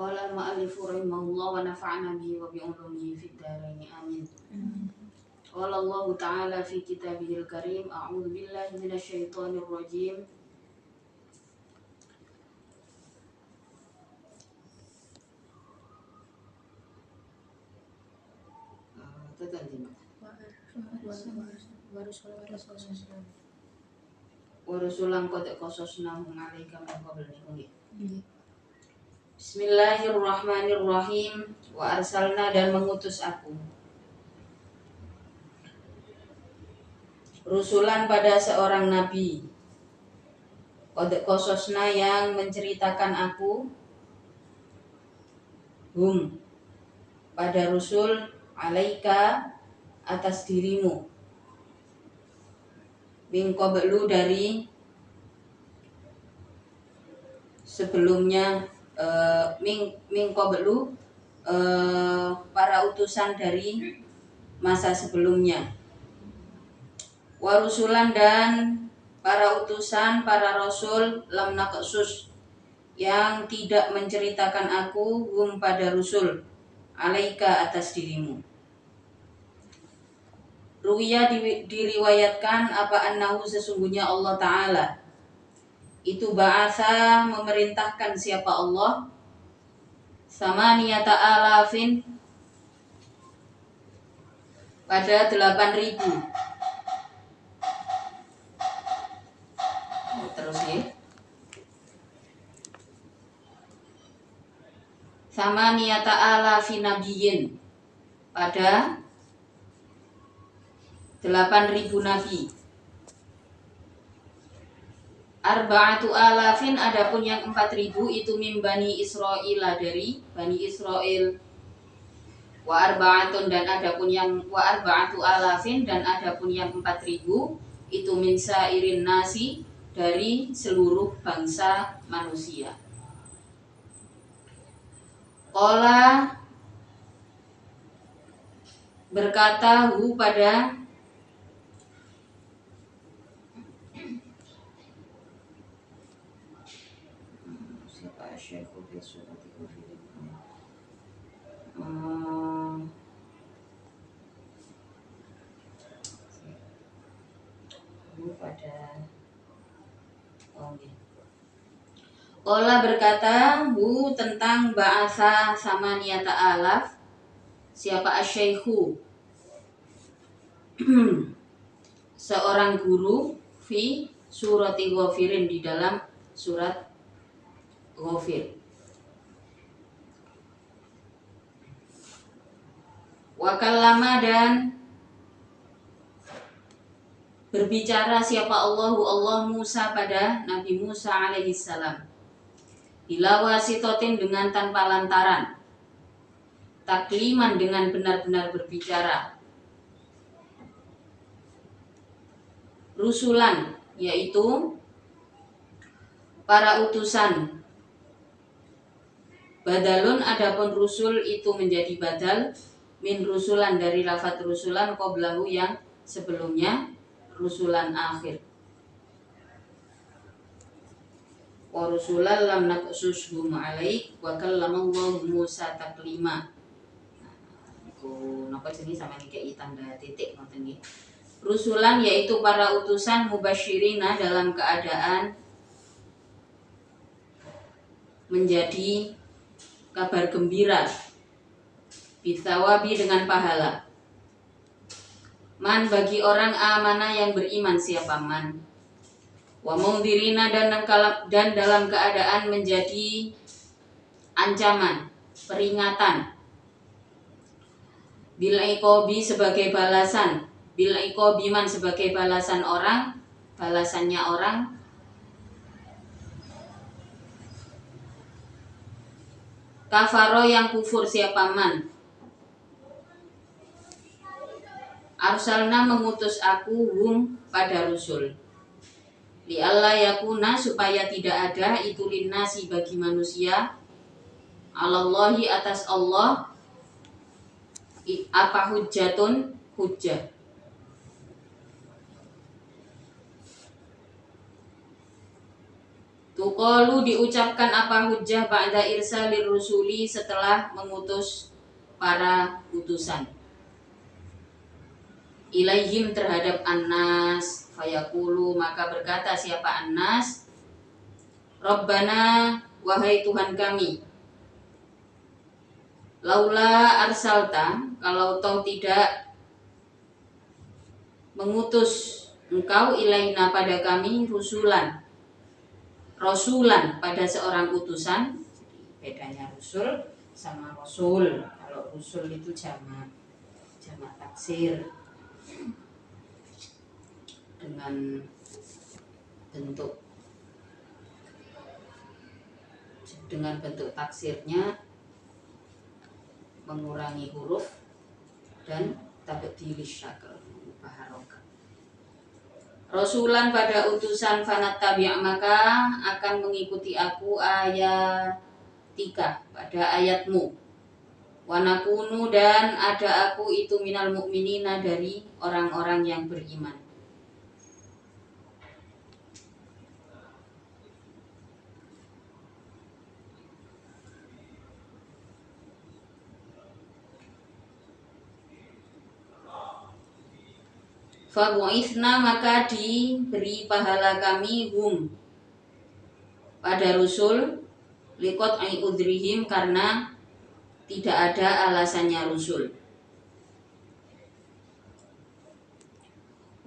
Qala al-mu'allifu rahimahullah wa nafa'ana bihi wa bi'ulumihi fid dharain amin. Qala Allah ta'ala fi kitabihil karim, a'udzu billahi minasy syaithanir rajim. Wa rasulan qad qasasnahum 'alaika min qablihi. Bismillahirrahmanirrahim. Wa arsalna, dan mengutus aku, rusulan pada seorang nabi, qad qasasna, yang menceritakan aku, hum, pada rusul, 'alaika, atas dirimu, min qablu, dari sebelumnya, min qablu, para utusan dari masa sebelumnya. Wa rusulan, dan para utusan, para rasul, lam naqsus, yang tidak menceritakan aku, hum, pada rusul, 'alaika, atas dirimu. Ruwiya, diriwayatkan, apa annahu, sesungguhnya Allah Ta'ala itu ba'atha, memerintahkan siapa Allah, samaniyata alafin, pada 8.000. Terus ya, samaniyata alafin nabiyyin, pada 8.000 nabi. Arba'atu alafin, adapun yang 4.000 itu min Bani Israil, dari Bani Israil. Wa arba'atun, dan adapun yang wa arba'atu alafin, dan adapun yang 4.000 itu min sairin nasi, dari seluruh bangsa manusia. Qala, berkata, hu, pada siapa Syekh pada Qala, berkata, hu, tentang ba'asa samaniyata alaf, siapa asyaikhu, seorang guru, fi surati Ghafirin, di dalam surat Ghafir. Wa kallama, dan berbicara siapa Allah Musa, pada Nabi Musa alaihi salam, bila wasitotin, dengan tanpa lantaran, takliman, dengan benar-benar berbicara, rusulan, yaitu para utusan, badalun, adapun rusul itu menjadi badal, min rusulan, dari lafadz rusulan, qablahu, yang sebelumnya, rusulan akhir. Wa rusulan lam naqsushum 'alaik wa kallamallahu Musa taklima. Iku napa jenenge sampeyan iki tanda titik ngoten nggih. Rusulan, yaitu para utusan, mubasyirina, dalam keadaan menjadi kabar gembira, bithawabi, dengan pahala, man, bagi orang amana, yang beriman siapa man, wa mundhirina, dan dalam keadaan menjadi ancaman, peringatan, bil iqabi, sebagai balasan, bil iqabi man, sebagai balasan orang, balasannya orang, kafaro, yang kufur siapa man, arsalna, mengutus aku, hum, pada rusul, li alla yakuna, supaya tidak ada, itu linnasi, bagi manusia, alallahi, atas Allah, apa hujjatun, hujjah. Tuqalu diucapkan apa hujjah ba'da irsalir rusuli setelah mengutus para utusan. Ilaihim terhadap annas fayaqulu maka berkata siapa annas, Rabbana wahai Tuhan kami, laula arsalta kalau Engkau tidak mengutus Engkau ilaina pada kami rasulan pada seorang utusan. Bedanya rusul sama rasul. Kalau rusul itu jamak taksir dengan bentuk taksirnya mengurangi huruf dan tabdil syakl mengubah harokat. Rasulan pada utusan fanattabi' maka akan mengikuti aku ayatika pada ayatmu. Wanakunu dan ada aku itu minal mu'minina dari orang-orang yang beriman. Fabu'ithna maka diberi pahala kami pada rusul liqat'i udrihim karena tidak ada alasannya rusul.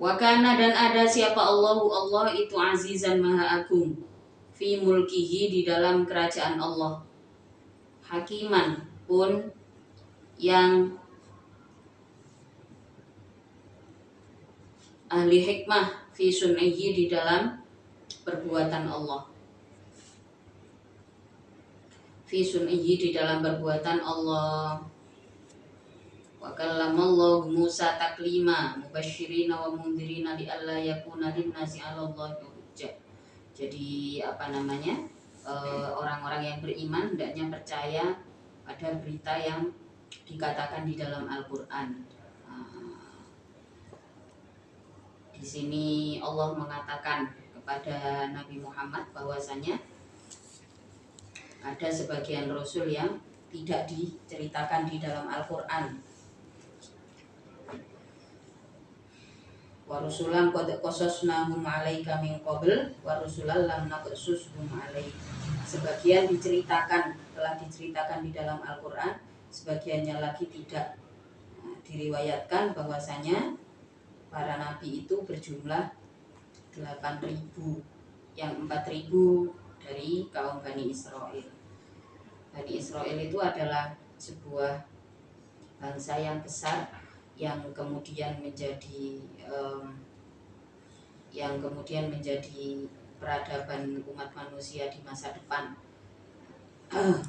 Wakana dan ada siapa Allah itu azizan maha agung fi mulkihi di dalam kerajaan Allah, hakiman pun yang ahli hikmah fi sun'ihi di dalam perbuatan Allah. Fi sun'ihi di dalam perbuatan Allah. Wa kallamallahu Musa taklima mubasyirina wa mundhirina li alla yakuna linnasi 'alallahi hujjah. Jadi orang-orang yang beriman hendaknya percaya pada berita yang dikatakan di dalam Al-Qur'an. Di sini Allah mengatakan kepada Nabi Muhammad bahwasanya ada sebagian rasul yang tidak diceritakan di dalam Al-Qur'an. Wa rusulan qad qasasnahum 'alaika min qabl wa rusulan lam naqsushum 'alaika. Sebagian telah diceritakan di dalam Al-Qur'an, sebagiannya lagi tidak. Diriwayatkan bahwasanya para nabi itu berjumlah 8.000, yang 4.000 dari kaum Bani Israel. Bani Israel itu adalah sebuah bangsa yang besar yang kemudian menjadi peradaban umat manusia di masa depan.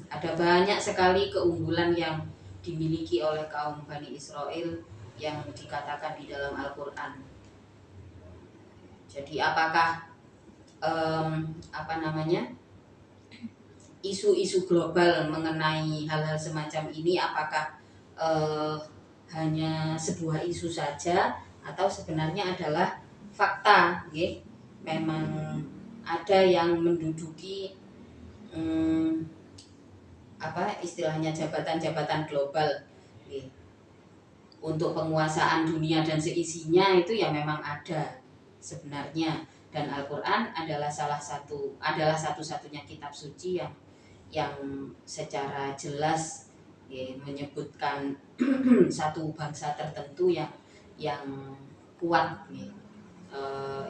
Ada banyak sekali keunggulan yang dimiliki oleh kaum Bani Israel yang dikatakan di dalam Al-Qur'an. Jadi apakah isu-isu global mengenai hal-hal semacam ini apakah hanya sebuah isu saja atau sebenarnya adalah fakta, okay? Memang ada yang menduduki istilahnya jabatan-jabatan global, okay? Untuk penguasaan dunia dan seisinya itu ya memang ada sebenarnya, dan Al-Qur'an adalah satu-satunya kitab suci yang secara jelas menyebutkan satu bangsa tertentu yang kuat,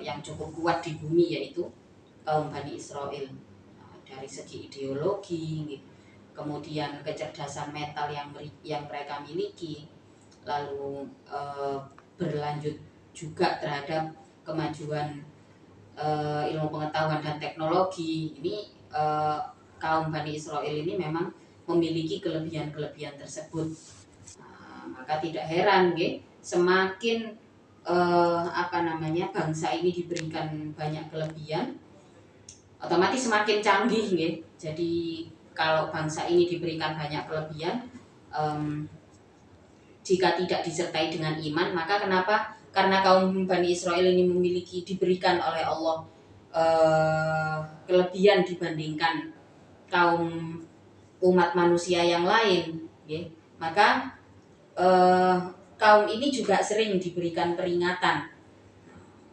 yang cukup kuat di bumi, yaitu kaum Bani Israel. Dari segi ideologi, kemudian kecerdasan mental yang mereka miliki, lalu berlanjut juga terhadap kemajuan ilmu pengetahuan dan teknologi. Ini kaum Bani Israel ini memang memiliki kelebihan-kelebihan tersebut. Maka tidak heran, semakin bangsa ini diberikan banyak kelebihan, otomatis semakin canggih, Jadi kalau bangsa ini diberikan banyak kelebihan, jika tidak disertai dengan iman, maka kenapa? Karena kaum Bani Israel ini diberikan oleh Allah kelebihan dibandingkan kaum umat manusia yang lain, ya. Maka kaum ini juga sering diberikan peringatan.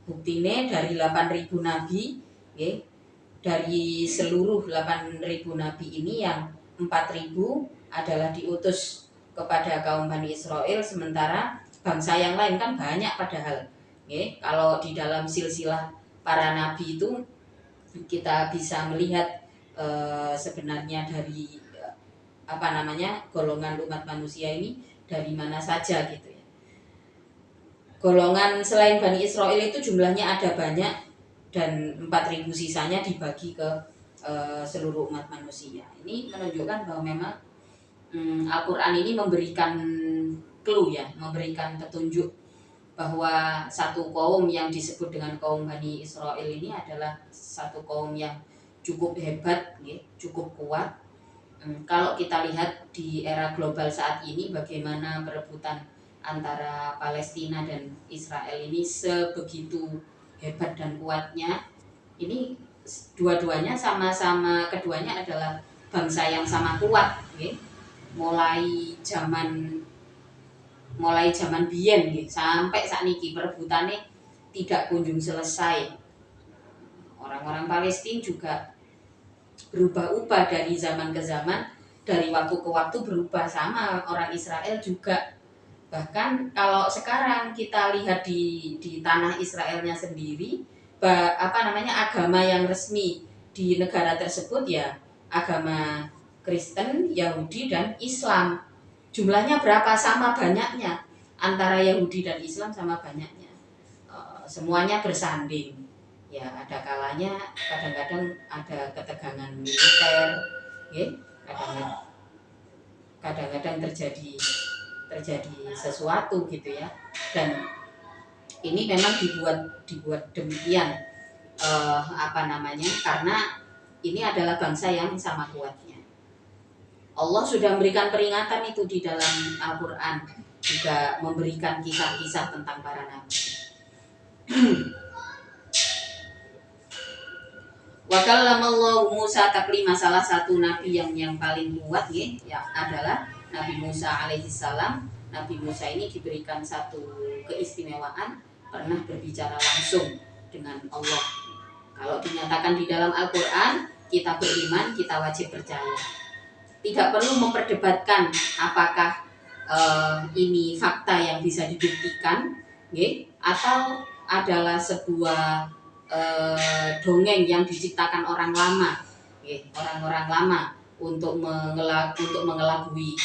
Buktine dari 8.000 nabi, ya, dari seluruh 8.000 nabi ini yang 4.000 adalah diutus kepada kaum Bani Israel, sementara bangsa yang lain kan banyak padahal. Ya, kalau di dalam silsilah para nabi itu kita bisa melihat sebenarnya dari golongan umat manusia ini dari mana saja gitu ya. Golongan selain Bani Israel itu jumlahnya ada banyak, dan 4.000 sisanya dibagi ke seluruh umat manusia. Ini menunjukkan bahwa memang Al-Quran ini memberikan clue, ya, memberikan petunjuk bahwa satu kaum yang disebut dengan kaum Bani Israel ini adalah satu kaum yang cukup hebat, ya, cukup kuat. Kalau kita lihat di era global saat ini, bagaimana perebutan antara Palestina dan Israel ini sebegitu hebat dan kuatnya. Ini dua-duanya sama-sama, keduanya adalah bangsa yang sama kuat, ya. mulai zaman biyen, ya, sampai saat ini perebutannya tidak kunjung selesai. Orang-orang Palestina juga berubah-ubah dari zaman ke zaman, dari waktu ke waktu berubah, sama orang Israel juga. Bahkan kalau sekarang kita lihat di tanah Israelnya sendiri, agama yang resmi di negara tersebut ya agama Kristen, Yahudi, dan Islam. Jumlahnya berapa? Sama banyaknya. Antara Yahudi dan Islam sama banyaknya. Semuanya bersanding. Ya, ada kalanya kadang-kadang ada ketegangan militer, ya, kadang-kadang terjadi sesuatu gitu ya. Dan ini memang dibuat demikian, karena ini adalah bangsa yang sama kuatnya. Allah sudah memberikan peringatan itu di dalam Al-Quran, juga memberikan kisah-kisah tentang para nabi. Wa kallamallahu Musa taklima, salah satu nabi yang paling kuat, ya adalah Nabi Musa alaihissalam. Nabi Musa ini diberikan satu keistimewaan, pernah berbicara langsung dengan Allah. Kalau dinyatakan di dalam Al-Quran, kita beriman, kita wajib percaya. Tidak perlu memperdebatkan apakah ini fakta yang bisa dibuktikan, atau adalah sebuah dongeng yang diciptakan orang lama, orang-orang lama untuk mengelabui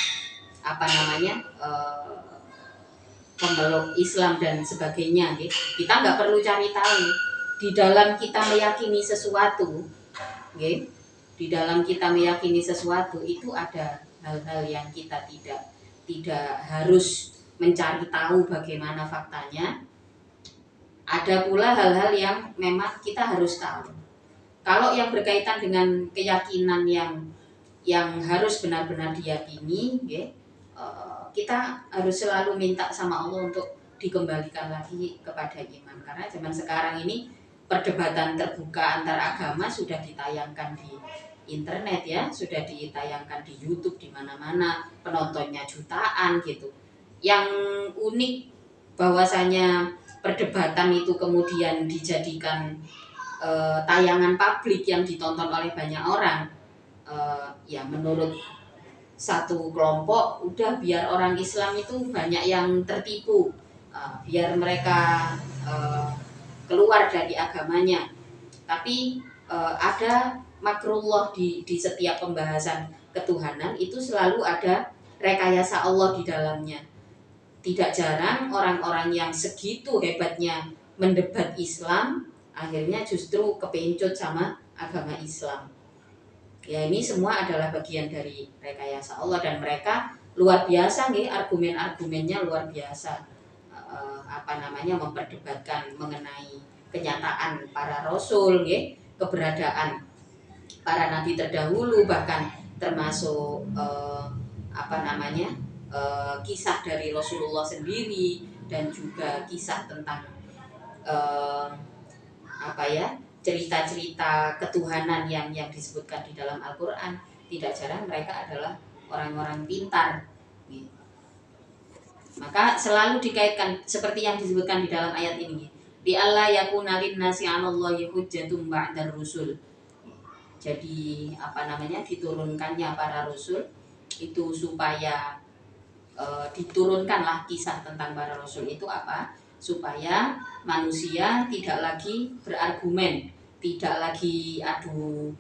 pemeluk Islam dan sebagainya. Kita nggak perlu cari tahu. Di dalam kita meyakini sesuatu, di dalam kita meyakini sesuatu itu ada hal-hal yang kita tidak harus mencari tahu bagaimana faktanya. Ada pula hal-hal yang memang kita harus tahu. Kalau yang berkaitan dengan keyakinan yang harus benar-benar diyakini, kita harus selalu minta sama Allah untuk dikembalikan lagi kepada iman. Karena zaman sekarang ini perdebatan terbuka antar agama sudah ditayangkan di internet, ya, sudah ditayangkan di YouTube, di mana-mana, penontonnya jutaan gitu. Yang unik bahwasanya perdebatan itu kemudian dijadikan tayangan publik yang ditonton oleh banyak orang. Ya menurut satu kelompok, udah biar orang Islam itu banyak yang tertipu, biar mereka keluar dari agamanya. Tapi ada makrullah di setiap pembahasan ketuhanan itu selalu ada rekayasa Allah di dalamnya. Tidak jarang orang-orang yang segitu hebatnya mendebat Islam, akhirnya justru kepencut sama agama Islam. Ya, ini semua adalah bagian dari rekayasa Allah, dan mereka luar biasa, argumen-argumennya luar biasa. Memperdebatkan mengenai kenyataan para rasul, keberadaan para nabi terdahulu, bahkan termasuk kisah dari Rasulullah sendiri, dan juga kisah tentang cerita-cerita ketuhanan yang disebutkan di dalam Al-Quran, tidak jarang mereka adalah orang-orang pintar. Maka selalu dikaitkan seperti yang disebutkan di dalam ayat ini. Bi alla yakuna linnasi 'alallahi hujjatum ba'dar rusul. Jadi diturunkannya para rasul itu supaya diturunkanlah kisah tentang para rasul itu apa? Supaya manusia tidak lagi berargumen, tidak lagi adu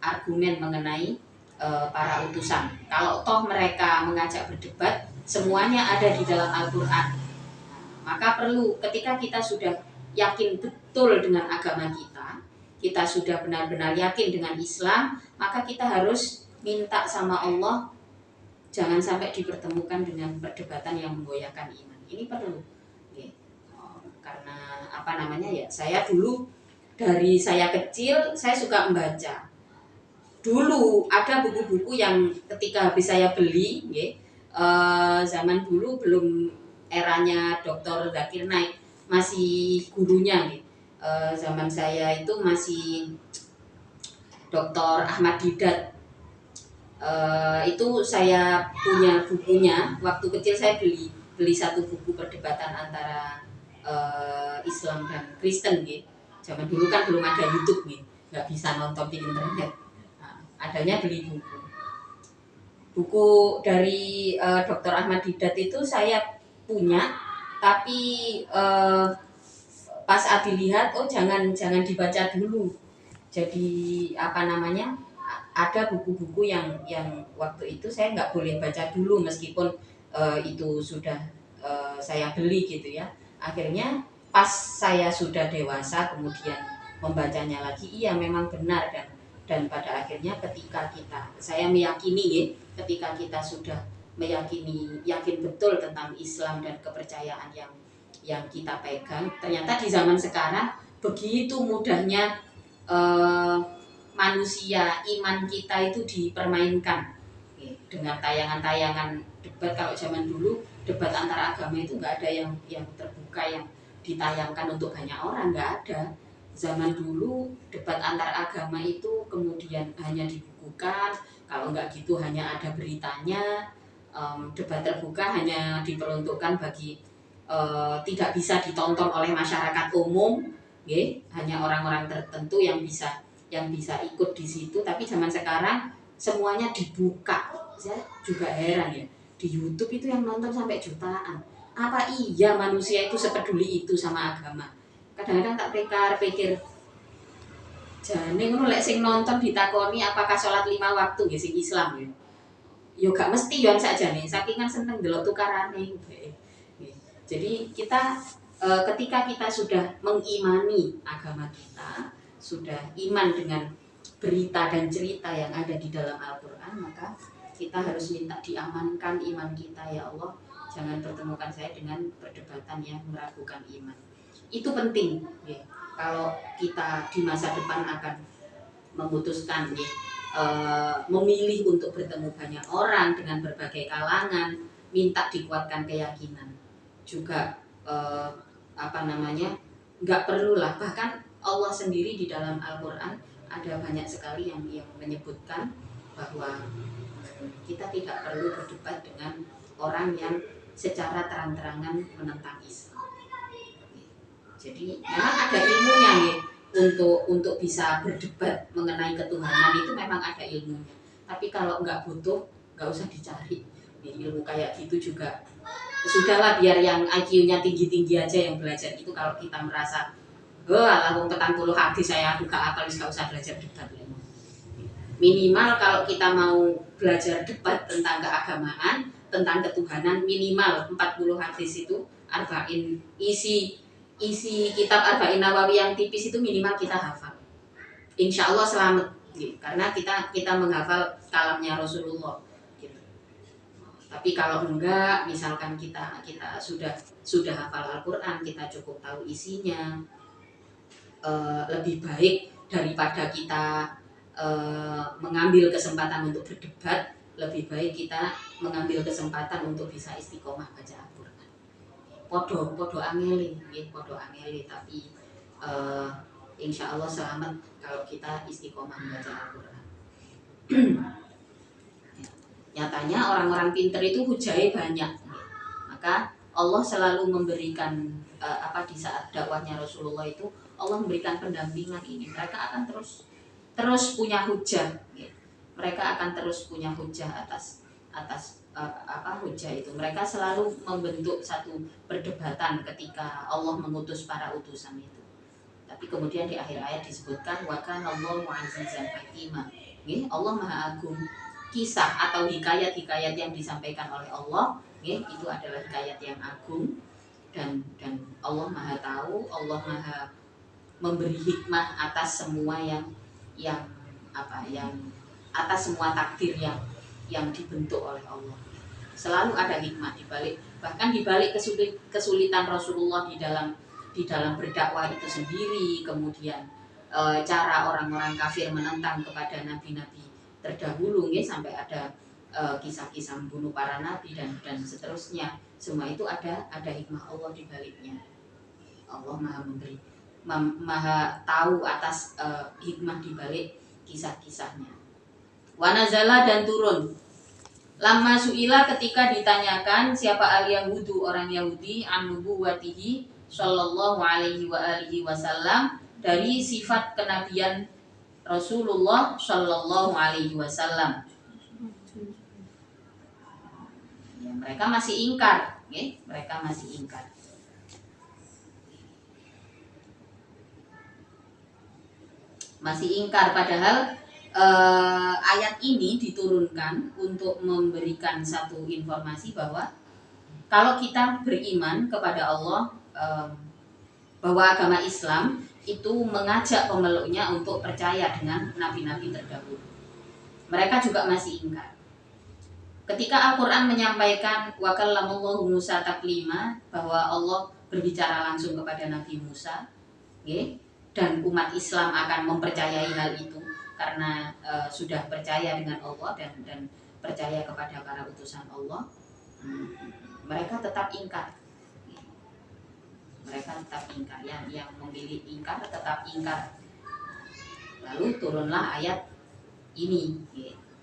argumen mengenai para utusan. Kalau toh mereka mengajak berdebat, semuanya ada di dalam Al-Quran. Maka perlu ketika kita sudah yakin betul dengan agama kita sudah benar-benar yakin dengan Islam, maka kita harus minta sama Allah jangan sampai dipertemukan dengan perdebatan yang menggoyahkan iman. Ini perlu. Karena saya dulu dari saya kecil saya suka membaca. Dulu ada buku-buku yang ketika habis saya beli, zaman dulu belum eranya Dr. Zakir Naik, masih gurunya. Zaman saya itu masih Dr. Ahmad Didat. Itu saya punya bukunya. Waktu kecil saya beli satu buku perdebatan antara Islam dan Kristen. Zaman dulu kan belum ada YouTube, nggak bisa nonton di internet. Adanya beli buku dari Dr. Ahmad Didat itu saya punya, tapi pas Abi lihat, oh jangan dibaca dulu. Jadi ada buku-buku yang waktu itu saya nggak boleh baca dulu meskipun itu sudah saya beli gitu ya. Akhirnya pas saya sudah dewasa kemudian membacanya lagi, iya memang benar dan pada akhirnya ketika saya meyakini ketika kita sudah yakin betul tentang Islam dan kepercayaan yang kita pegang, ternyata di zaman sekarang begitu mudahnya manusia, iman kita itu dipermainkan dengan tayangan-tayangan debat. Kalau zaman dulu debat antara agama itu nggak ada yang terbuka, yang ditayangkan untuk banyak orang, nggak ada. Zaman dulu debat antar agama itu kemudian hanya dibukukan, kalau nggak gitu hanya ada beritanya. Debat terbuka hanya diperuntukkan bagi tidak bisa ditonton oleh masyarakat umum, hanya orang-orang tertentu yang bisa ikut di situ. Tapi zaman sekarang semuanya dibuka. Saya juga heran ya, di YouTube itu yang nonton sampai jutaan. Apa iya manusia itu sepeduli itu sama agama? Kadang-kadang tak pikir jane ngono lek sing nonton ditakoni apakah sholat 5 waktu nggih sing Islam ya. Yo gak mesti yo sakjane, saking kan seneng delok tukarane. Jadi kita ketika kita sudah mengimani agama kita, sudah iman dengan berita dan cerita yang ada di dalam Al-Quran, maka kita harus minta diamankan iman kita, ya Allah, jangan pertemukan saya dengan perdebatan yang meragukan iman. Itu penting ya. Kalau kita di masa depan akan memutuskan memilih untuk bertemu banyak orang dengan berbagai kalangan, minta dikuatkan keyakinan juga. Nggak perlulah, bahkan Allah sendiri di dalam Al-Quran ada banyak sekali yang menyebutkan bahwa kita tidak perlu berdebat dengan orang yang secara terang-terangan menentang Islam. Jadi memang ada ilmunya untuk bisa berdebat mengenai ketuhanan, itu memang ada ilmunya. Tapi kalau nggak butuh, nggak usah dicari. Ilmu kayak gitu juga sudahlah, biar yang IQ-nya tinggi-tinggi aja yang belajar itu. Kalau kita merasa alah 40 hadis saya gak hafal, gak usah belajar debat. Minimal kalau kita mau belajar debat tentang keagamaan, tentang ketuhanan, minimal 40 hadis itu, arba'in, isi kitab Arba'in Nawawi yang tipis itu minimal kita hafal. Insya Allah selamat, karena kita menghafal kalamnya Rasulullah. Tapi kalau enggak, misalkan kita sudah hafal Al-Quran, kita cukup tahu isinya, lebih baik daripada kita mengambil kesempatan untuk berdebat, lebih baik kita mengambil kesempatan untuk bisa istiqomah baca Al-Quran. Podo angeli, tapi insya Allah selamat kalau kita istiqomah membaca Al-Quran. Nyatanya orang-orang pinter itu hujahnya banyak, maka Allah selalu memberikan di saat dakwahnya Rasulullah itu Allah memberikan pendampingan ini, mereka akan terus punya hujah, mereka akan terus punya hujah atas hujah itu. Mereka selalu membentuk satu perdebatan ketika Allah mengutus para utusan itu. Tapi kemudian di akhir ayat disebutkan wa kana Allahu azizan hakima. Allah Maha Agung. Kisah atau hikayat-hikayat yang disampaikan oleh Allah, itu adalah hikayat yang agung, dan Allah Maha tahu, Allah Maha memberi hikmah atas semua yang atas semua takdir yang dibentuk oleh Allah. Selalu ada hikmah di balik, bahkan di balik kesulitan Rasulullah di dalam berdakwah itu sendiri, kemudian cara orang-orang kafir menentang kepada nabi-nabi terdahulu, sampai ada kisah-kisah membunuh para nabi dan seterusnya. Semua itu ada hikmah Allah di baliknya. Allah Maha memberi, Maha tahu atas hikmah di balik kisah-kisahnya. Wanazala dan turun. Lama suila ketika ditanyakan siapa al-Yahudu orang Yahudi an nubuwatihi sallallahu alaihi wa alihi wasallam, dari sifat kenabian Rasulullah sallallahu alaihi wasallam. Ya, mereka masih ingkar, mereka masih ingkar. Masih ingkar, padahal ayat ini diturunkan untuk memberikan satu informasi bahwa kalau kita beriman kepada Allah, bahwa agama Islam itu mengajak pemeluknya untuk percaya dengan nabi-nabi terdahulu. Mereka juga masih ingkar. Ketika Al-Quran menyampaikan wa kallamallahu Musa taklima, bahwa Allah berbicara langsung kepada Nabi Musa, dan umat Islam akan mempercayai hal itu karena sudah percaya dengan Allah dan percaya kepada para utusan Allah, mereka tetap ingkar. Mereka tetap ingkar, yang memilih ingkar tetap ingkar. Lalu turunlah ayat ini,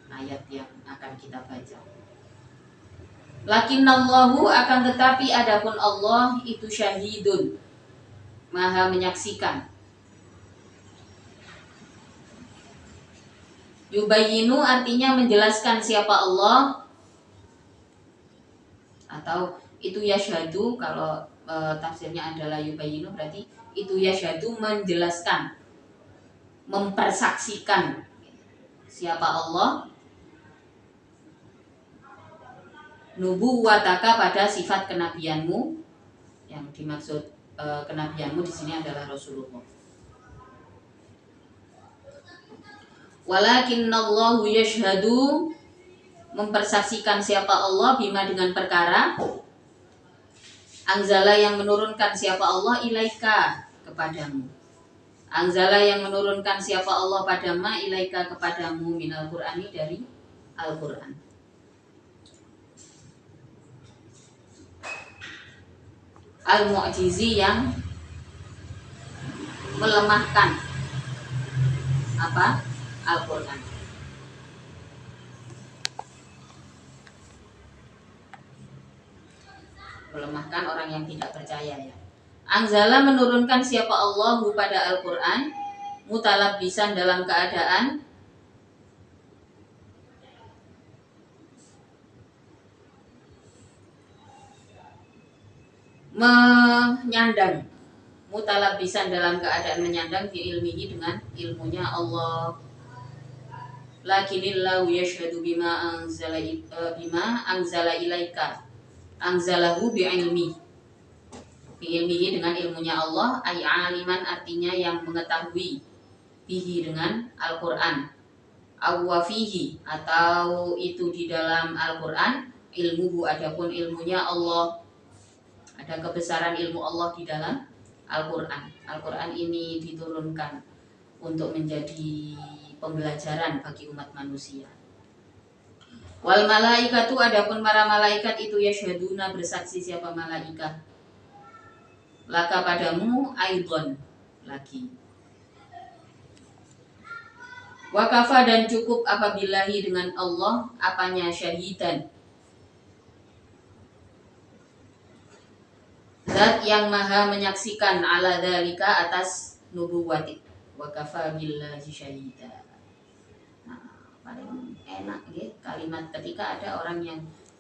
ayat yang akan kita baca. Lakinnallahu, akan tetapi adapun Allah itu syahidun, Maha menyaksikan. Yubayyinu artinya menjelaskan siapa Allah, atau itu yashhadu, kalau tafsirnya adalah yubayyinu berarti itu yashhadu, menjelaskan, mempersaksikan siapa Allah, nubuwataka pada sifat kenabianmu. Yang dimaksud kenabianmu di sini adalah Rasulullah. Walakinnallahu yashhadu, mempersaksikan siapa Allah, bima dengan perkara, anzala yang menurunkan siapa Allah, ilaika kepadamu. Anzala yang menurunkan siapa Allah padamu, ilaika kepadamu, minal Qur'ani dari Al-Qur'an. Al-Mu'jizi yang melemahkan Al-Qur'an. Melemahkan orang yang tidak percaya, ya. Anzala menurunkan siapa Allah pada Al-Qur'an, mutalabbisan dalam keadaan menyandang, mutalabbisan dalam keadaan menyandang, fi ilmihi dengan ilmunya Allah. Lakinillahu yashhadu bima anzala ilaika, anzalahu bi ilmi, bi ilmihi dengan ilmunya Allah, ay aliman artinya yang mengetahui, bihi dengan Al-Qur'an, awwafihi atau itu di dalam Al-Qur'an, ilmuhu adapun ilmunya Allah. Ada kebesaran ilmu Allah di dalam Al-Qur'an. Al-Qur'an ini diturunkan untuk menjadi pembelajaran bagi umat manusia. Wal malaikatu, adapun para malaikat itu yashhaduna, bersaksi siapa malaikat, laka padamu, aidon lagi, Wa kafa dan cukup apabillahi dengan Allah apanya syahidan. Zat yang maha menyaksikan ala dalika atas nubuwati. Wa kafa billahi syahida. Nah, paling enak ya kalimat ketika ada orang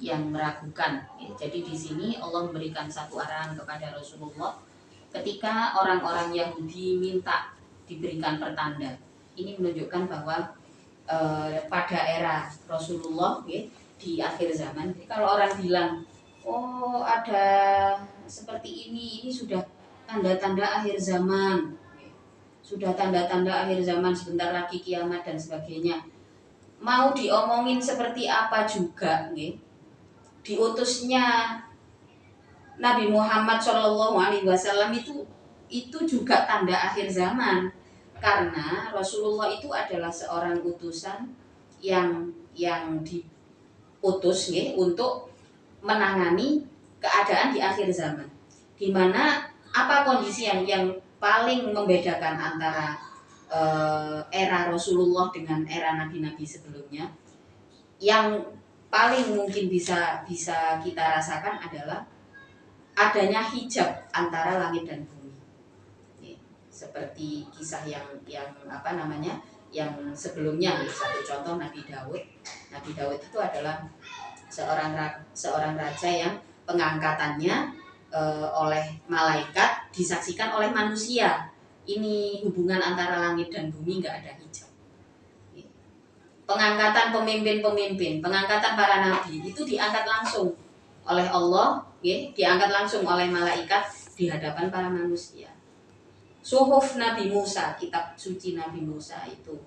yang meragukan. Ya. Jadi di sini Allah memberikan satu arahan kepada Rasulullah ketika orang-orang Yahudi minta diberikan pertanda. Ini menunjukkan bahwa pada era Rasulullah ya, di akhir zaman. Jadi kalau orang bilang, oh ada seperti ini sudah tanda-tanda akhir zaman, sudah tanda-tanda akhir zaman, sebentar lagi kiamat dan sebagainya. Mau diomongin seperti apa juga, ya. Diutusnya Nabi Muhammad SAW itu juga tanda akhir zaman. Karena Rasulullah itu adalah seorang utusan yang diutus ya, untuk menangani keadaan di akhir zaman. Di mana apa kondisi yang paling membedakan antara era Rasulullah dengan era nabi-nabi sebelumnya? Yang paling mungkin bisa kita rasakan adalah adanya hijab antara langit dan bumi. Seperti kisah yang yang sebelumnya. Satu contoh Nabi Daud. Nabi Daud itu adalah seorang raja yang pengangkatannya oleh malaikat disaksikan oleh manusia. Ini hubungan antara langit dan bumi, nggak ada hijab. Pengangkatan pemimpin-pemimpin, pengangkatan para nabi itu diangkat langsung oleh Allah, diangkat langsung oleh malaikat di hadapan para manusia. Suhuf Nabi Musa, kitab suci Nabi Musa itu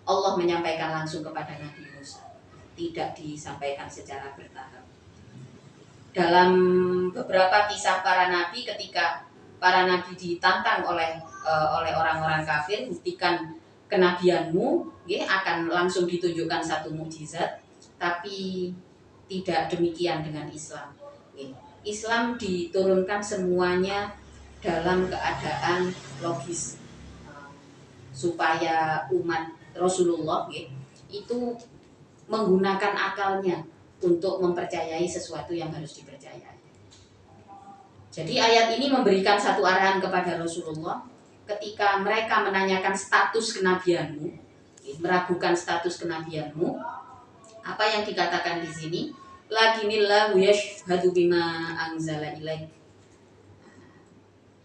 Allah menyampaikan langsung kepada Nabi Musa, tidak disampaikan secara bertahap. Dalam beberapa kisah para nabi, ketika para nabi ditantang oleh orang-orang kafir, buktikan kenabianmu, akan langsung ditunjukkan satu mukjizat. Tapi tidak demikian dengan Islam. Islam diturunkan semuanya dalam keadaan logis, supaya umat Rasulullah itu menggunakan akalnya untuk mempercayai sesuatu yang harus dipercayai. Jadi ayat ini memberikan satu arahan kepada Rasulullah ketika mereka menanyakan status kenabianmu, meragukan status kenabianmu. Apa yang dikatakan di sini? Lakinillahu yashhadu bima anzala ilaik.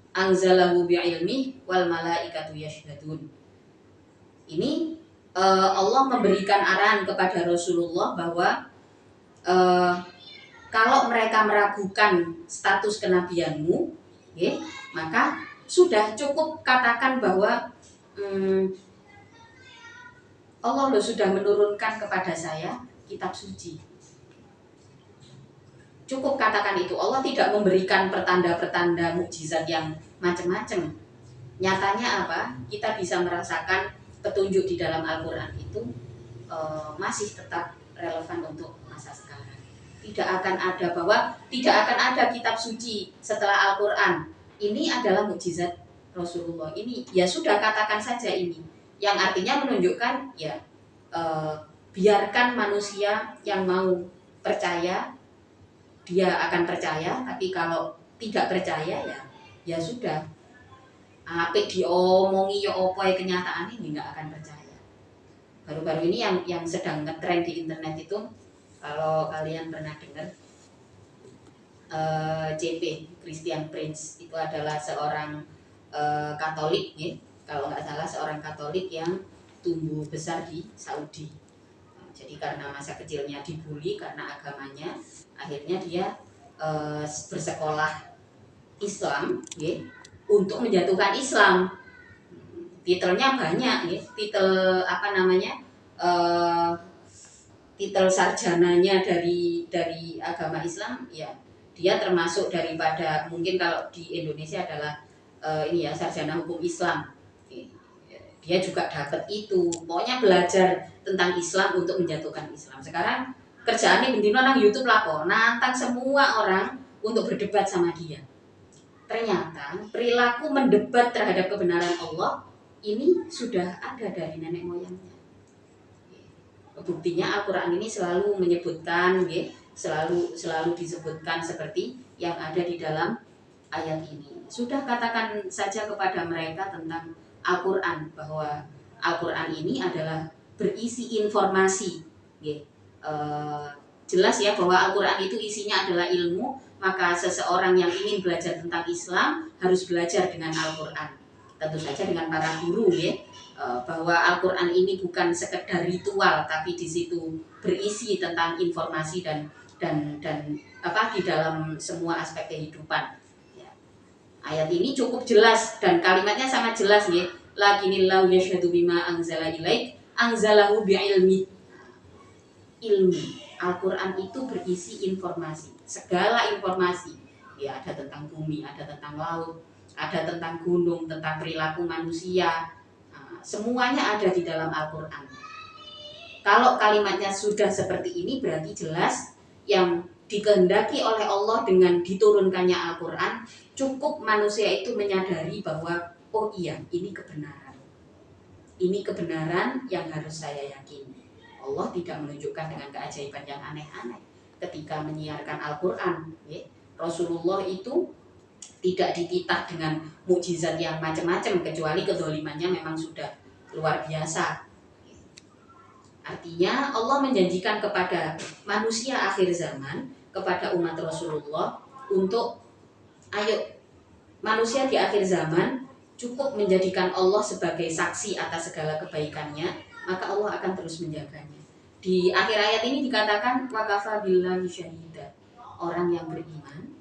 Anzalahu bi'ilmi wal malaikatu yashhadun. Ini Allah memberikan arahan kepada Rasulullah bahwa kalau mereka meragukan status kenabianmu, maka sudah cukup katakan bahwa Allah sudah menurunkan kepada saya kitab suci. Cukup katakan itu. Allah tidak memberikan pertanda-pertanda mukjizat yang macam-macam. Nyatanya apa? Kita bisa merasakan petunjuk di dalam Al-Quran itu masih tetap relevan untuk masa sekarang. Tidak akan ada kitab suci setelah Al-Quran. Ini adalah mukjizat Rasulullah. Ini ya sudah, katakan saja ini. Yang artinya menunjukkan biarkan manusia yang mau percaya, dia akan percaya. Tapi kalau tidak percaya ya sudah, apik diomongi ya opo kenyataan ini nggak akan percaya. Baru-baru ini yang sedang ngetrend di internet itu, kalau kalian pernah dengar, CP Christian Prince itu adalah seorang Katolik, kalau nggak salah seorang Katolik yang tumbuh besar di Saudi. Jadi karena masa kecilnya dibully karena agamanya, akhirnya dia bersekolah Islam untuk menjatuhkan Islam. Titelnya banyak, titel titel sarjananya dari agama Islam, ya dia termasuk daripada, mungkin kalau di Indonesia adalah sarjana hukum Islam. Dia juga dapat itu, pokoknya belajar tentang Islam untuk menjatuhkan Islam. Sekarang kerjaannya bendino nang YouTube lah kok, nantang semua orang untuk berdebat sama dia. Ternyata perilaku mendebat terhadap kebenaran Allah ini sudah ada dari nenek moyangnya. Buktinya Al-Quran ini selalu menyebutkan, selalu disebutkan seperti yang ada di dalam ayat ini. Sudah katakan saja kepada mereka tentang Al-Quran, bahwa Al-Quran ini adalah berisi informasi. Jelas ya bahwa Al-Quran itu isinya adalah ilmu, maka seseorang yang ingin belajar tentang Islam harus belajar dengan Al-Quran. Tentu saja dengan para guru bahwa Al-Quran ini bukan sekedar ritual, tapi di situ berisi tentang informasi dan apa di dalam semua aspek kehidupan. Ayat ini cukup jelas dan kalimatnya sangat jelas ya. Lakinillahu yashhadu bima anzala ilaik anzalahu bi'ilmi. Ilmu. Al-Qur'an itu berisi informasi, segala informasi. Ya, ada tentang bumi, ada tentang laut, ada tentang gunung, tentang perilaku manusia. Nah, semuanya ada di dalam Al-Qur'an. Kalau kalimatnya sudah seperti ini berarti jelas yang dikehendaki oleh Allah dengan diturunkannya Al-Quran, cukup manusia itu menyadari bahwa oh iya, ini kebenaran. Ini kebenaran yang harus saya yakini. Allah tidak menunjukkan dengan keajaiban yang aneh-aneh ketika menyiarkan Al-Quran. Rasulullah itu tidak dititah dengan mukjizat yang macam-macam, kecuali kezalimannya memang sudah luar biasa. Artinya Allah menjanjikan kepada manusia akhir zaman, kepada umat Rasulullah, untuk ayo manusia di akhir zaman cukup menjadikan Allah sebagai saksi atas segala kebaikannya, maka Allah akan terus menjaganya. Di akhir ayat ini dikatakan wakafa billahi syahida. Orang yang beriman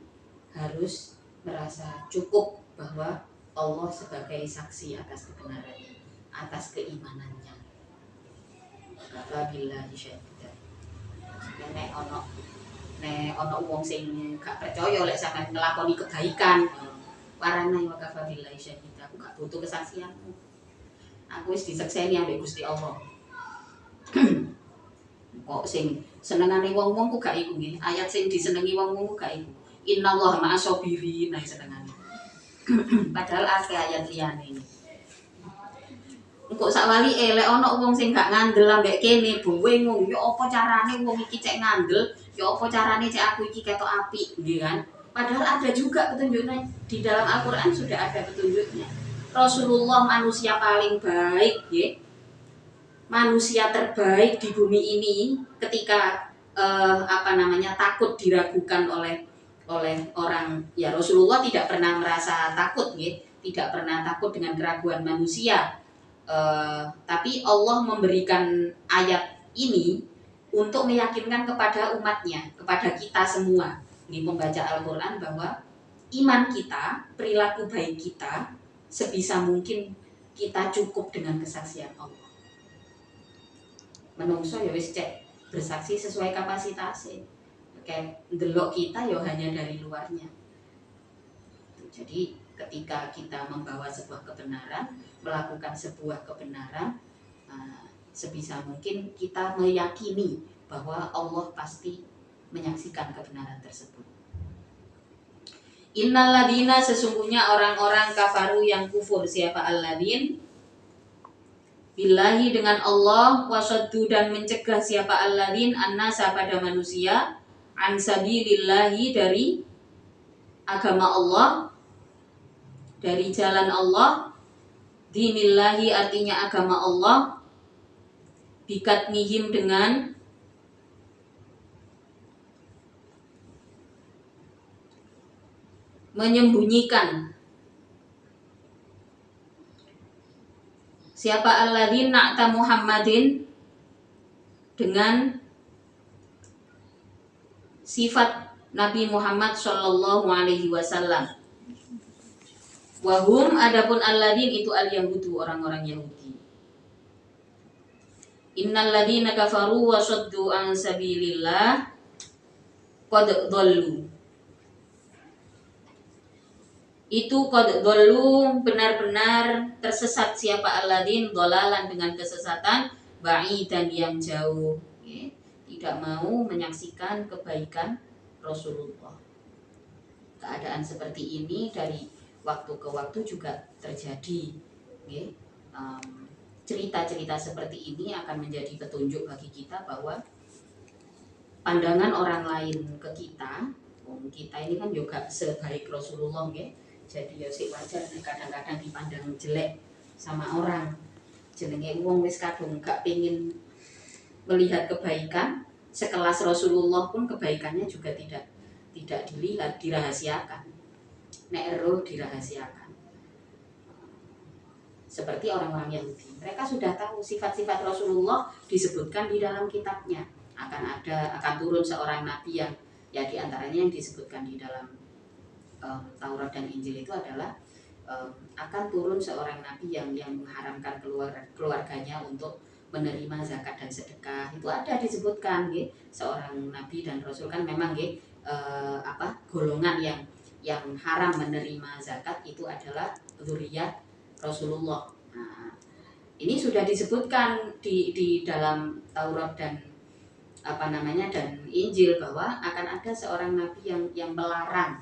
harus merasa cukup bahwa Allah sebagai saksi atas kebenarannya, atas keimanannya. Wakafa billahi syahida. Nek ono wong sing gak percaya lek sampean nglakoni kebaikan, warana wakafa billahi syahida. Aku gak butuh kesaksianmu. Aku wis disekseni ambek Gusti Allah. Kok sing senengane wong-wong ku gak iku nggih. Ayat sing disenengi wong-wong ku gak iku. Innallaha ma'as sabirin nah senengane. Padahal akeh ayat liyane iki. Engko sak wali lek ana wong sing gak ngandel ambek kene bingung, ya apa carane wong iki cek ngandel, ya apa carane cek aku iki ketok apik, nggih kan? Padahal ada juga petunjuknya di dalam Al-Qur'an, sudah ada petunjuknya. Rasulullah manusia paling baik, nggih. Manusia terbaik di bumi ini ketika takut diragukan oleh orang, ya Rasulullah tidak pernah merasa takut, tidak pernah takut dengan keraguan manusia. Tapi Allah memberikan ayat ini untuk meyakinkan kepada umatnya, kepada kita semua, ini membaca Al-Quran, bahwa iman kita, perilaku baik kita, sebisa mungkin kita cukup dengan kesaksian Allah. Menungso ya wis cek bersaksi sesuai kapasitasnya. Kayak ndelok kita ya hanya dari luarnya. Jadi ketika kita membawa sebuah kebenaran, melakukan sebuah kebenaran, sebisa mungkin kita meyakini bahwa Allah pasti menyaksikan kebenaran tersebut. Innalladzina, sesungguhnya orang-orang kafaru yang kufur. Siapa alladzin? Billahi, dengan Allah, wasaddu, dan mencegah siapa alladzin annasa, pada manusia, an sabilillahi, dari agama Allah, dari jalan Allah, dinillahi artinya agama Allah, bikatmihim dengan menyembunyikan. Siapa alladzin na'ta Muhammadin, dengan sifat Nabi Muhammad sallallahu alaihi wasallam. Wahum, adapun alladzin itu al-yahudu, orang-orang Yahudi. Innalladzina kafaru wa saddu an sabilillah qad dhallu. Itu qad dhallu, benar-benar tersesat siapa alladzin, dhalalan, dengan kesesatan, ba'idan, yang jauh. Tidak mau menyaksikan kebaikan Rasulullah. Keadaan seperti ini dari waktu ke waktu juga terjadi. cerita-cerita seperti ini akan menjadi petunjuk bagi kita bahwa pandangan orang lain ke kita, kita ini kan juga sebaik Rasulullah ya. Jadi ya sik wajar kadang-kadang dipandang jelek sama orang. Jenenge wong wis kadung gak pengin melihat kebaikan, sekelas Rasulullah pun kebaikannya juga tidak dilihat, dirahasiakan. Nek ero dirahasiakan. Seperti orang-orang Yahudi, mereka sudah tahu sifat-sifat Rasulullah disebutkan di dalam kitabnya. Akan turun seorang nabi yang ya diantaranya yang disebutkan di dalam Taurat dan Injil itu adalah akan turun seorang nabi yang mengharamkan keluarganya untuk menerima zakat dan sedekah. Itu ada disebutkan gitu. Seorang nabi dan rasul kan memang gitu, golongan yang haram menerima zakat itu adalah zuriyat Rasulullah. Nah, ini sudah disebutkan di dalam Taurat dan dan Injil bahwa akan ada seorang nabi yang melarang,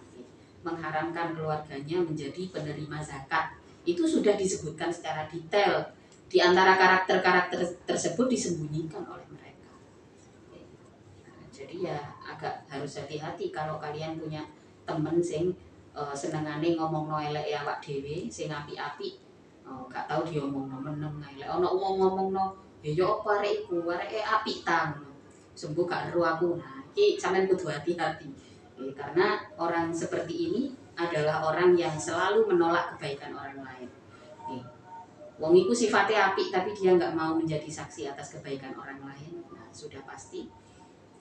mengharamkan keluarganya menjadi penerima zakat. Itu sudah disebutkan secara detail. Di antara karakter-karakter tersebut disembunyikan oleh mereka. Jadi ya agak harus hati-hati kalau kalian punya temen sing senengane ngomongno elek ya awak dhewe, sing apik-apik, gak tau diomongno meneng elek. Ana wong ngomongno, "Ya yo apa arek iku, areke apik ta." Sembuh gak ero aku. Nah, iki sampean kudu hati-hati. Karena orang seperti ini adalah orang yang selalu menolak kebaikan orang lain. Wong iku sifatnya apik tapi dia nggak mau menjadi saksi atas kebaikan orang lain. Nah, sudah pasti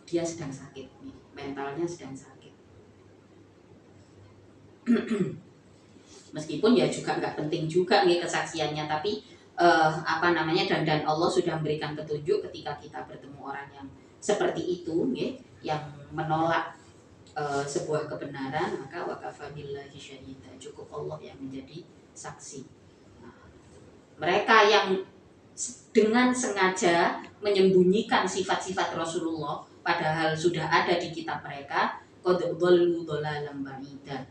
dia sedang sakit, mentalnya sedang sakit. Meskipun ya juga nggak penting juga nih kesaksiannya, tapi dan Allah sudah memberikan petunjuk ketika kita bertemu orang yang seperti itu, yang menolak sebuah kebenaran, maka wakafa billahi syahida, cukup Allah yang menjadi saksi. Mereka yang dengan sengaja menyembunyikan sifat-sifat Rasulullah padahal sudah ada di kitab mereka, qad dhallu dhalalan ba'ida,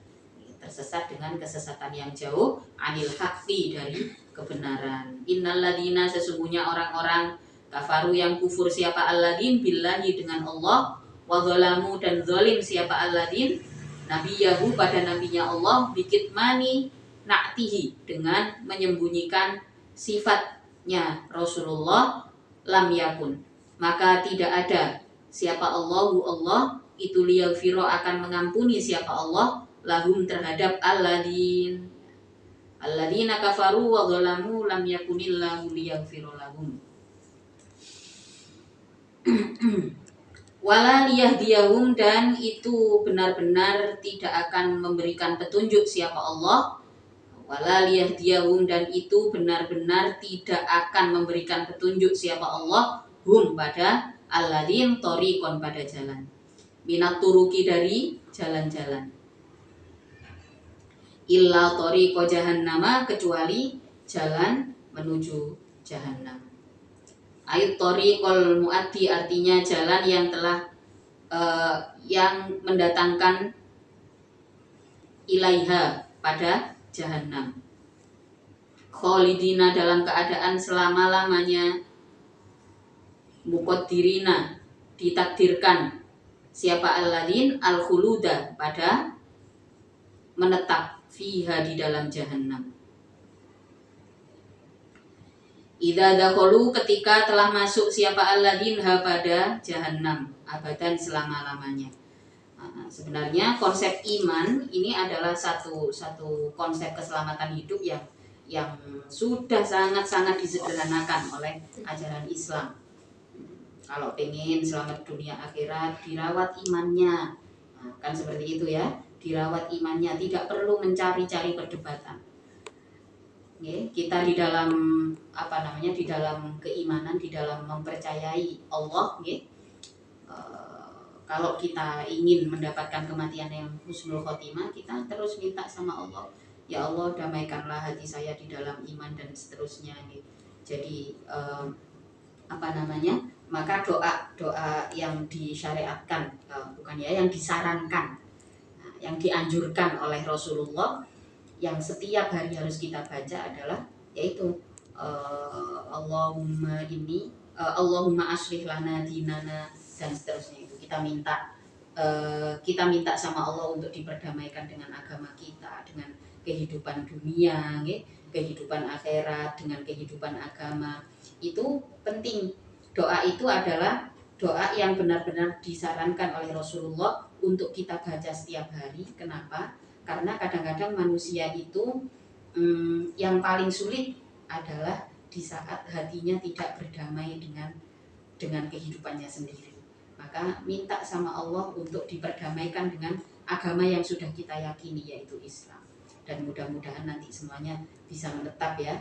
tersesat dengan kesesatan yang jauh, anil haqqi, dari kebenaran. Innalladzina, sesungguhnya orang-orang kafaru yang kufur, siapa alladzin billahi, dengan Allah, wa dzalamu, dan zalim siapa alladzin nabiyahu, pada nabinya Allah, bikitmani na'tihi, dengan menyembunyikan sifatnya Rasulullah, lam yakun, maka tidak ada siapa Allahu Allah itu liyaghfira, akan mengampuni siapa Allah lahum, terhadap alladzina kafaru wa dzalamu lam yakunillahu liyaghfira lahum wala liyahdiyahum, dan itu benar-benar tidak akan memberikan petunjuk siapa Allah, wala liyahdiyahum, dan itu benar-benar tidak akan memberikan petunjuk siapa Allah, hum, pada alladzin, thoriqon, pada jalan, minat turuki, dari jalan-jalan, illa thoriqo jahannama, kecuali jalan menuju jahannam. Ayat thoriqol muaddi, artinya jalan yang telah yang mendatangkan ilaiha, pada jahannam. Kholidina, dalam keadaan selama-lamanya, muqaddirina, ditakdirkan siapa alladzin, al-khuluda, pada menetap, fiha, di dalam jahannam. Idza dakhalu, ketika telah masuk siapa alladzin ha, pada jahannam, abadan, selama-lamanya. Nah, sebenarnya konsep iman ini adalah satu konsep keselamatan hidup yang sudah sangat-sangat disederhanakan oleh ajaran Islam. Kalau pengen selamat dunia akhirat, dirawat imannya. Nah, kan seperti itu ya, dirawat imannya, tidak perlu mencari-cari perdebatan. Kita di dalam di dalam keimanan, di dalam mempercayai Allah, kalau kita ingin mendapatkan kematian yang husnul khotimah, kita terus minta sama Allah, ya Allah damaikanlah hati saya di dalam iman, dan seterusnya. Jadi maka doa yang disyariatkan, yang disarankan, yang dianjurkan oleh Rasulullah, yang setiap hari harus kita baca adalah yaitu Allahumma ini Allahumma aslih lana dinana dan seterusnya. Itu kita minta sama Allah untuk diperdamaikan dengan agama kita, dengan kehidupan dunia, kehidupan akhirat, dengan kehidupan agama. Itu penting. Doa itu adalah doa yang benar-benar disarankan oleh Rasulullah untuk kita baca setiap hari. Kenapa? Karena kadang-kadang manusia itu yang paling sulit adalah di saat hatinya tidak berdamai dengan kehidupannya sendiri. Maka minta sama Allah untuk diperdamaikan dengan agama yang sudah kita yakini, yaitu Islam. Dan mudah-mudahan nanti semuanya bisa menetap ya,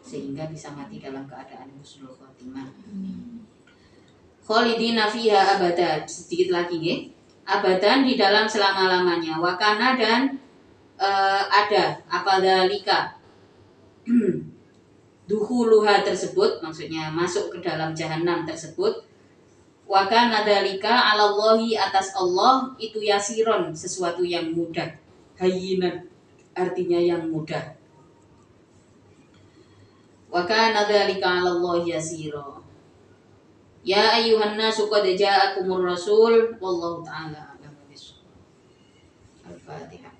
sehingga bisa mati dalam keadaan husnul khotimah. Khalidina fiha abadan, sedikit lagi ya. Abadan di dalam selama-lamanya. Wakana dan ada apa dalika duhuluha tersebut, maksudnya masuk ke dalam jahanam tersebut. Wakana dalika alallahi atas Allah itu yasiron, sesuatu yang mudah. Hayyinan artinya yang mudah. Wakana dalika alallahi yasiro. Ya ayyuhan nasu qad ja'akumur rasul wallahu ta'ala a'lam bishawab. Al-Fatihah.